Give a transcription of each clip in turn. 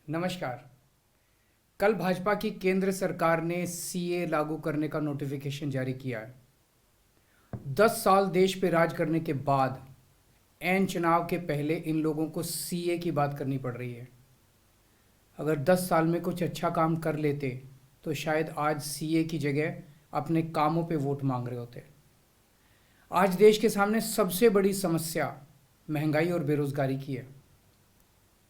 नमस्कार। कल भाजपा की केंद्र सरकार ने सीए लागू करने का नोटिफिकेशन जारी किया है। 10 साल देश पे राज करने के बाद ऐन चुनाव के पहले इन लोगों को सीए की बात करनी पड़ रही है। अगर 10 साल में कुछ अच्छा काम कर लेते तो शायद आज सीए की जगह अपने कामों पे वोट मांग रहे होते। आज देश के सामने सबसे बड़ी समस्या महंगाई और बेरोजगारी की है।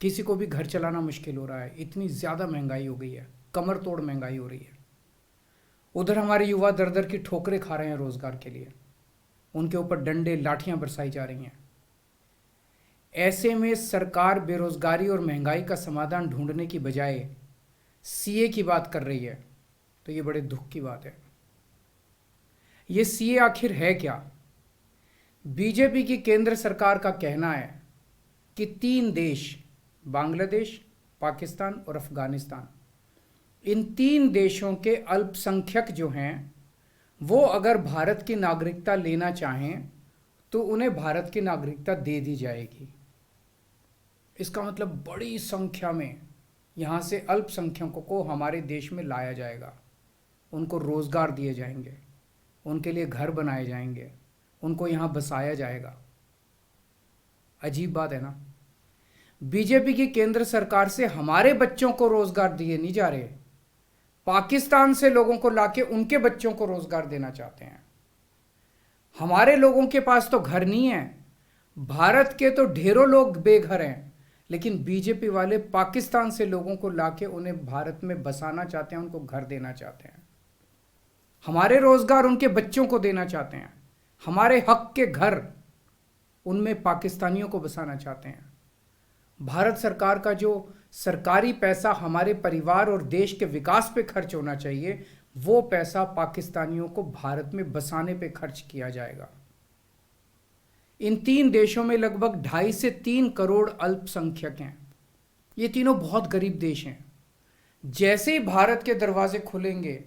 किसी को भी घर चलाना मुश्किल हो रहा है, इतनी ज़्यादा महंगाई हो गई है, कमर तोड़ महंगाई हो रही है। उधर हमारे युवा दर दर की ठोकरें खा रहे हैं रोजगार के लिए, उनके ऊपर डंडे लाठियां बरसाई जा रही हैं। ऐसे में सरकार बेरोजगारी और महंगाई का समाधान ढूंढने की बजाय सीए की बात कर रही है, तो ये बड़े दुख की बात है। ये सीए आखिर है क्या? बीजेपी की केंद्र सरकार का कहना है कि 3 देश, बांग्लादेश, पाकिस्तान और अफगानिस्तान, इन 3 देशों के अल्पसंख्यक जो हैं वो अगर भारत की नागरिकता लेना चाहें तो उन्हें भारत की नागरिकता दे दी जाएगी। इसका मतलब बड़ी संख्या में यहाँ से अल्पसंख्यकों को हमारे देश में लाया जाएगा, उनको रोज़गार दिए जाएंगे, उनके लिए घर बनाए जाएंगे, उनको यहाँ बसाया जाएगा। अजीब बात है ना। बीजेपी की केंद्र सरकार से हमारे बच्चों को रोज़गार दिए नहीं जा रहे, पाकिस्तान से लोगों को लाके उनके बच्चों को रोजगार देना चाहते हैं। हमारे लोगों के पास तो घर नहीं है, भारत के तो ढेरों लोग बेघर हैं, लेकिन बीजेपी वाले पाकिस्तान से लोगों को लाके उन्हें भारत में बसाना चाहते हैं, उनको घर देना चाहते हैं। हमारे रोजगार उनके बच्चों को देना चाहते हैं, हमारे हक के घर उनमें पाकिस्तानियों को बसाना चाहते हैं। भारत सरकार का जो सरकारी पैसा हमारे परिवार और देश के विकास पे खर्च होना चाहिए, वो पैसा पाकिस्तानियों को भारत में बसाने पे खर्च किया जाएगा। इन 3 देशों में लगभग 2.5 से 3 करोड़ अल्पसंख्यक हैं। ये तीनों बहुत गरीब देश हैं। जैसे ही भारत के दरवाजे खुलेंगे,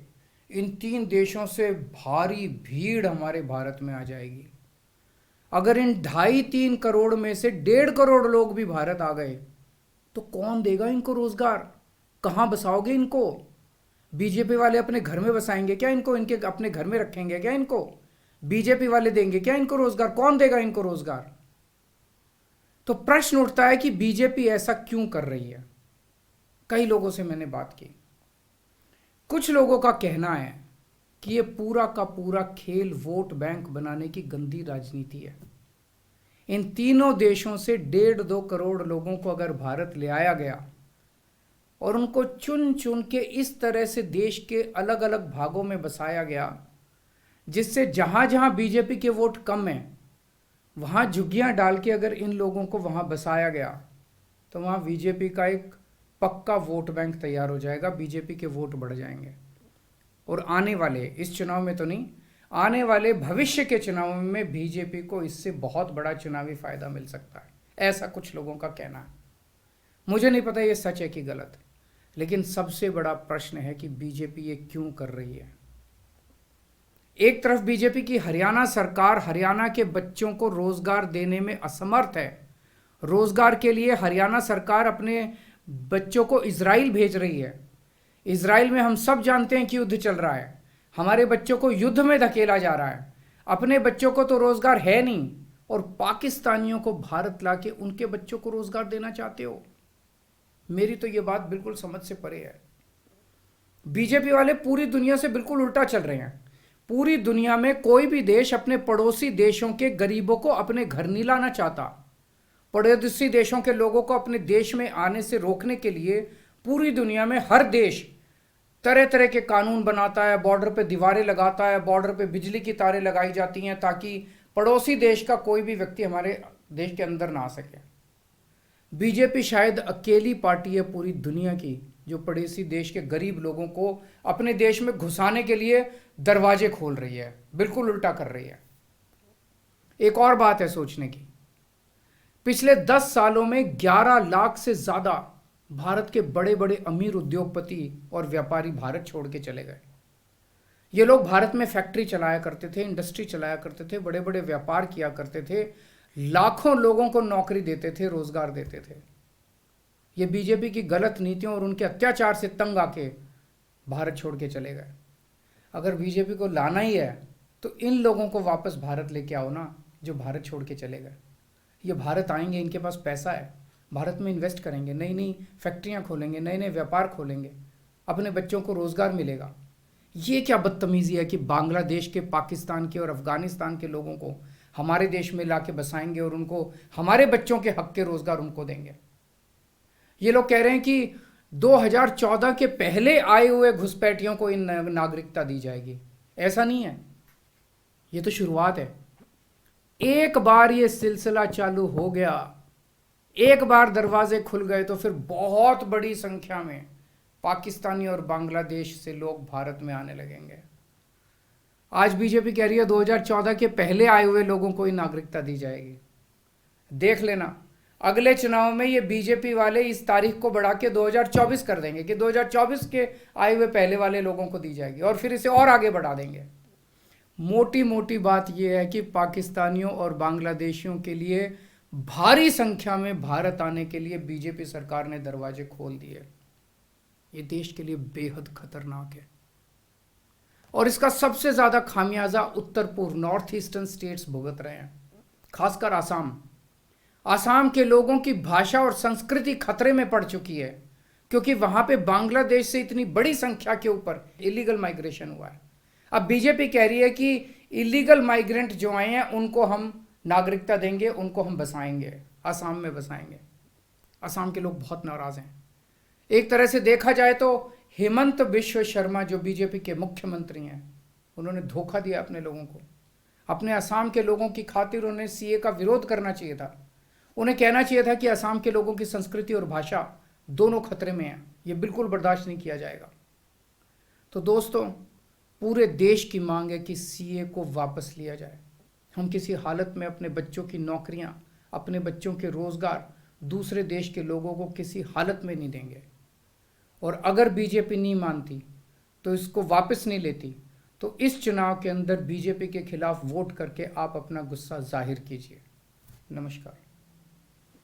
इन 3 देशों से भारी भीड़ हमारे भारत में आ जाएगी। अगर इन 2.5-3 करोड़ में से 1.5 करोड़ लोग भी भारत आ गए तो कौन देगा इनको रोजगार? कहां बसाओगे इनको? बीजेपी वाले अपने घर में बसाएंगे क्या इनको? इनके अपने घर में रखेंगे क्या इनको? बीजेपी वाले देंगे क्या इनको रोजगार? कौन देगा इनको रोजगार? तो प्रश्न उठता है कि बीजेपी ऐसा क्यों कर रही है। कई लोगों से मैंने बात की, कुछ लोगों का कहना है कि ये पूरा का पूरा खेल वोट बैंक बनाने की गंदी राजनीति है। इन तीनों देशों से 1.5-2 करोड़ लोगों को अगर भारत ले आया गया और उनको चुन चुन के इस तरह से देश के अलग अलग भागों में बसाया गया, जिससे जहां जहां बीजेपी के वोट कम हैं वहां झुग्गियां डाल के अगर इन लोगों को वहां बसाया गया तो वहां बीजेपी का एक पक्का वोट बैंक तैयार हो जाएगा, बीजेपी के वोट बढ़ जाएंगे। और आने वाले इस चुनाव में तो नहीं, आने वाले भविष्य के चुनाव में बीजेपी को इससे बहुत बड़ा चुनावी फायदा मिल सकता है, ऐसा कुछ लोगों का कहना है। मुझे नहीं पता ये सच है कि गलत, लेकिन सबसे बड़ा प्रश्न है कि बीजेपी ये क्यों कर रही है। एक तरफ बीजेपी की हरियाणा सरकार हरियाणा के बच्चों को रोजगार देने में असमर्थ है। रोजगार के लिए हरियाणा सरकार अपने बच्चों को इजराइल भेज रही है। इजराइल में हम सब जानते हैं कि युद्ध चल रहा है, हमारे बच्चों को युद्ध में धकेला जा रहा है। अपने बच्चों को तो रोजगार है नहीं और पाकिस्तानियों को भारत लाके उनके बच्चों को रोजगार देना चाहते हो। मेरी तो ये बात बिल्कुल समझ से परे है। बीजेपी वाले पूरी दुनिया से बिल्कुल उल्टा चल रहे हैं। पूरी दुनिया में कोई भी देश अपने पड़ोसी देशों के गरीबों को अपने घर नहीं लाना चाहता। पड़ोसी देशों के लोगों को अपने देश में आने से रोकने के लिए पूरी दुनिया में हर देश तरह तरह के कानून बनाता है, बॉर्डर पे दीवारें लगाता है, बॉर्डर पे बिजली की तारें लगाई जाती हैं ताकि पड़ोसी देश का कोई भी व्यक्ति हमारे देश के अंदर ना आ सके। बीजेपी शायद अकेली पार्टी है पूरी दुनिया की जो पड़ोसी देश के गरीब लोगों को अपने देश में घुसाने के लिए दरवाजे खोल रही है, बिल्कुल उल्टा कर रही है। एक और बात है सोचने की, पिछले 10 सालों में 11 लाख से ज्यादा भारत के बड़े बड़े अमीर उद्योगपति और व्यापारी भारत छोड़ के चले गए। ये लोग भारत में फैक्ट्री चलाया करते थे, इंडस्ट्री चलाया करते थे, बड़े बड़े व्यापार किया करते थे, लाखों लोगों को नौकरी देते थे, रोजगार देते थे। ये बीजेपी की गलत नीतियों और उनके अत्याचार से तंग आके भारत छोड़ के चले गए। अगर बीजेपी को लाना ही है तो इन लोगों को वापस भारत लेके आओ ना, जो भारत छोड़ के चले गए। ये भारत आएंगे, इनके पास पैसा है, भारत में इन्वेस्ट करेंगे, नई नई फैक्ट्रियां खोलेंगे, नए नए व्यापार खोलेंगे, अपने बच्चों को रोजगार मिलेगा। ये क्या बदतमीजी है कि बांग्लादेश के, पाकिस्तान के और अफगानिस्तान के लोगों को हमारे देश में लाके बसाएंगे और उनको हमारे बच्चों के हक के रोजगार उनको देंगे। ये लोग कह रहे हैं कि 2014 के पहले आए हुए घुसपैठियों को इन नागरिकता दी जाएगी। ऐसा नहीं है, ये तो शुरुआत है। एक बार ये सिलसिला चालू हो गया, एक बार दरवाजे खुल गए तो फिर बहुत बड़ी संख्या में पाकिस्तानी और बांग्लादेश से लोग भारत में आने लगेंगे। आज बीजेपी कह रही है 2014 के पहले आए हुए लोगों को ही नागरिकता दी जाएगी। देख लेना, अगले चुनाव में ये बीजेपी वाले इस तारीख को बढ़ा के 2024 कर देंगे कि 2024 के आए हुए पहले वाले लोगों को दी जाएगी, और फिर इसे और आगे बढ़ा देंगे। मोटी मोटी बात यह है कि पाकिस्तानियों और बांग्लादेशियों के लिए भारी संख्या में भारत आने के लिए बीजेपी सरकार ने दरवाजे खोल दिए। ये देश के लिए बेहद खतरनाक है, और इसका सबसे ज्यादा खामियाजा उत्तर पूर्व, नॉर्थ ईस्टर्न स्टेट्स भुगत रहे हैं, खासकर आसाम के लोगों की भाषा और संस्कृति खतरे में पड़ चुकी है, क्योंकि वहां पे बांग्लादेश से इतनी बड़ी संख्या के ऊपर इलीगल माइग्रेशन हुआ है। अब बीजेपी कह रही है कि इलीगल माइग्रेंट जो आए हैं उनको हम नागरिकता देंगे, उनको हम बसाएंगे, आसाम में बसाएंगे। आसाम के लोग बहुत नाराज हैं। एक तरह से देखा जाए तो हेमंत बिश्व शर्मा जो बीजेपी के मुख्यमंत्री हैं, उन्होंने धोखा दिया अपने लोगों को। अपने असम के लोगों की खातिर उन्हें सीए का विरोध करना चाहिए था। उन्हें कहना चाहिए था कि असम के लोगों की संस्कृति और भाषा दोनों खतरे में है, ये बिल्कुल बर्दाश्त नहीं किया जाएगा। तो दोस्तों, पूरे देश की मांग है कि सीए को वापस लिया जाए। हम किसी हालत में अपने बच्चों की नौकरियां, अपने बच्चों के रोजगार दूसरे देश के लोगों को किसी हालत में नहीं देंगे। और अगर बीजेपी नहीं मानती तो इसको वापस नहीं लेती, तो इस चुनाव के अंदर बीजेपी के खिलाफ वोट करके आप अपना गुस्सा जाहिर कीजिए। नमस्कार।